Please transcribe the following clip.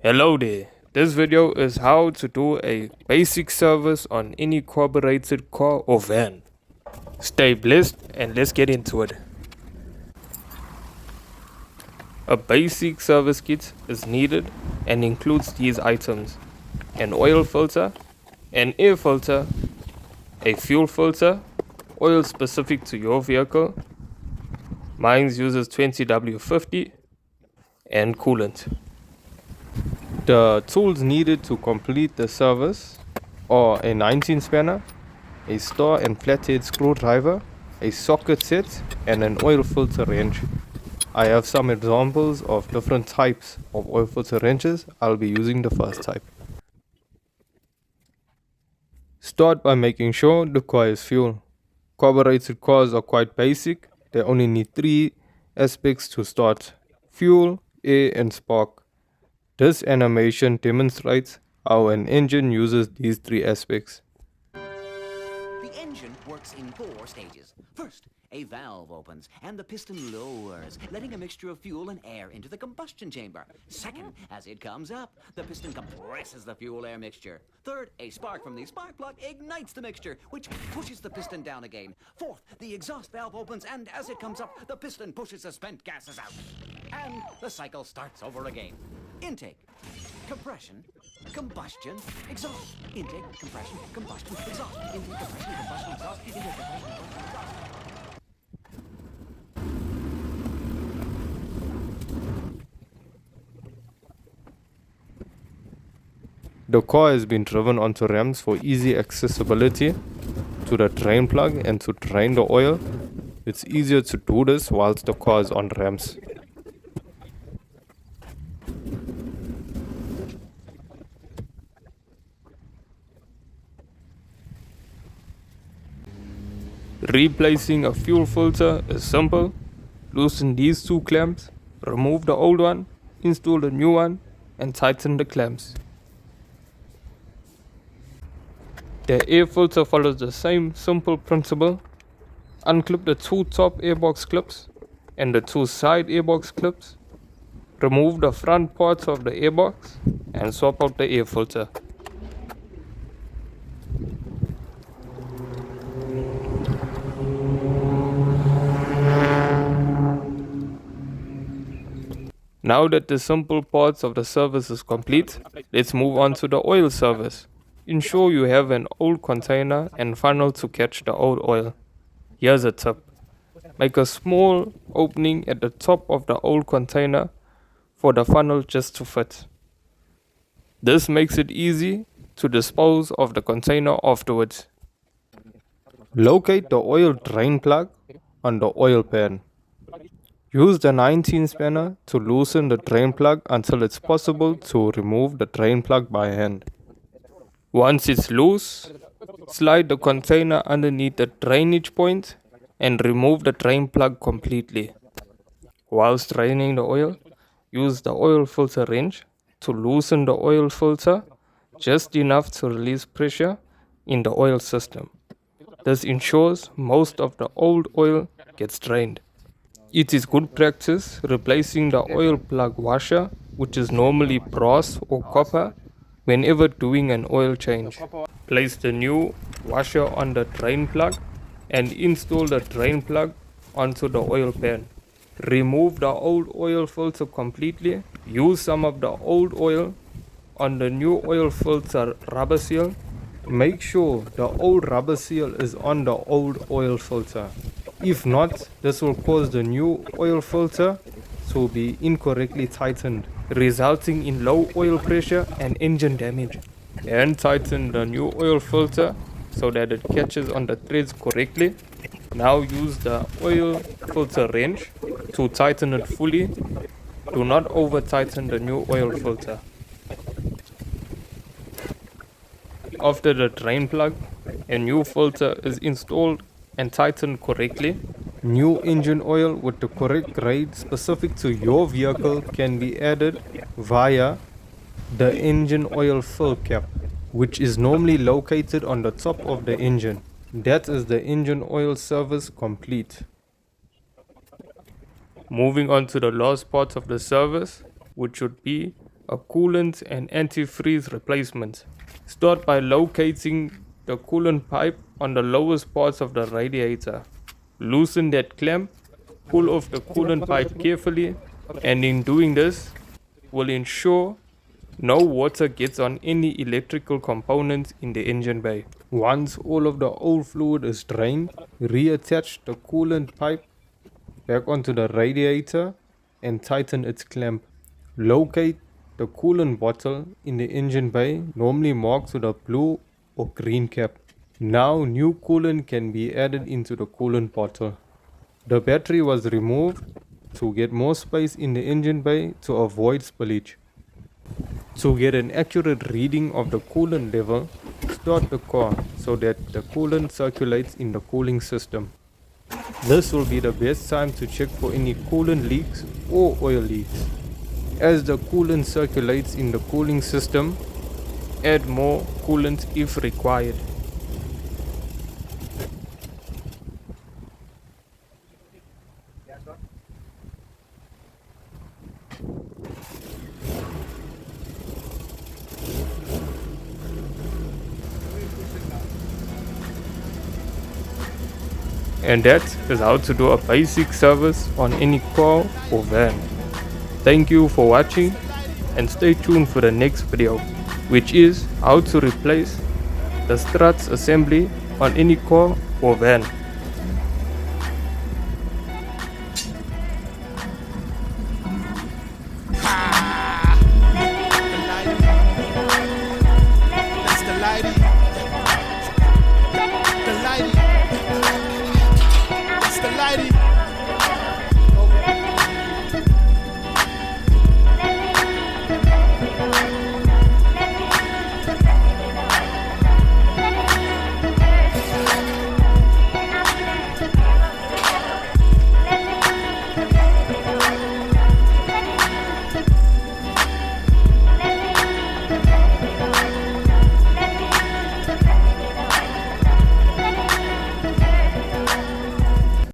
Hello there, this video is how to do a basic service on any carbureted car or van. Stay blessed and let's get into it. A basic service kit is needed and includes these items: an oil filter, an air filter, a fuel filter, oil specific to your vehicle, mine uses 20W50, and coolant. The tools needed to complete the service are a 19 spanner, a star and flathead screwdriver, a socket set, and an oil filter wrench. I have some examples of different types of oil filter wrenches. I'll be using the first type. Start by making sure the car has fuel. Carbureted cars are quite basic. They only need 3 aspects to start: fuel, air, and spark. This animation demonstrates how an engine uses these 3 aspects. The engine works in 4 stages. First, a valve opens and the piston lowers, letting a mixture of fuel and air into the combustion chamber. Second, as it comes up, the piston compresses the fuel-air mixture. Third, a spark from the spark plug ignites the mixture, which pushes the piston down again. Fourth, the exhaust valve opens and as it comes up, the piston pushes the spent gases out. And the cycle starts over again. Intake, compression, combustion, exhaust. Intake, compression, combustion, exhaust. Intake, compression, combustion, exhaust. Intake, compression, combustion, exhaust. The car has been driven onto ramps for easy accessibility to the drain plug and to drain the oil. It's easier to do this whilst the car is on ramps. Replacing a fuel filter is simple. Loosen these 2 clamps, remove the old one, install the new one, and tighten the clamps. The air filter follows the same simple principle. Unclip the 2 top airbox clips and the 2 side airbox clips. Remove the front parts of the airbox and swap out the air filter. Now that the simple parts of the service is complete, let's move on to the oil service. Ensure you have an old container and funnel to catch the old oil. Here's a tip. Make a small opening at the top of the old container for the funnel just to fit. This makes it easy to dispose of the container afterwards. Locate the oil drain plug on the oil pan. Use the 19 spanner to loosen the drain plug until it's possible to remove the drain plug by hand. Once it's loose, slide the container underneath the drainage point and remove the drain plug completely. Whilst draining the oil, use the oil filter wrench to loosen the oil filter just enough to release pressure in the oil system. This ensures most of the old oil gets drained. It is good practice replacing the oil plug washer, which is normally brass or copper, whenever doing an oil change. Place the new washer on the drain plug and install the drain plug onto the oil pan. Remove the old oil filter completely. Use some of the old oil on the new oil filter rubber seal. Make sure the old rubber seal is on the old oil filter. If not, this will cause the new oil filter to be incorrectly tightened, resulting in low oil pressure and engine damage. And tighten the new oil filter so that it catches on the threads correctly. Now use the oil filter wrench to tighten it fully. Do not over tighten the new oil filter. After the drain plug, a new filter is installed and tightened correctly. New engine oil with the correct grade specific to your vehicle can be added via the engine oil fill cap, which is normally located on the top of the engine. That is the engine oil service complete. Moving on to the last parts of the service, which should be a coolant and antifreeze replacement. Start by locating the coolant pipe on the lowest parts of the radiator. Loosen that clamp, pull off the coolant pipe carefully, and in doing this, will ensure no water gets on any electrical components in the engine bay. Once all of the old fluid is drained, reattach the coolant pipe back onto the radiator and tighten its clamp. Locate the coolant bottle in the engine bay, normally marked with a blue or green cap. Now new coolant can be added into the coolant bottle. The battery was removed to get more space in the engine bay to avoid spillage. To get an accurate reading of the coolant level, start the car so that the coolant circulates in the cooling system. This will be the best time to check for any coolant leaks or oil leaks. As the coolant circulates in the cooling system, add more coolant if required. And that is how to do a basic service on any car or van. Thank you for watching and stay tuned for the next video, which is how to replace the struts assembly on any car or van.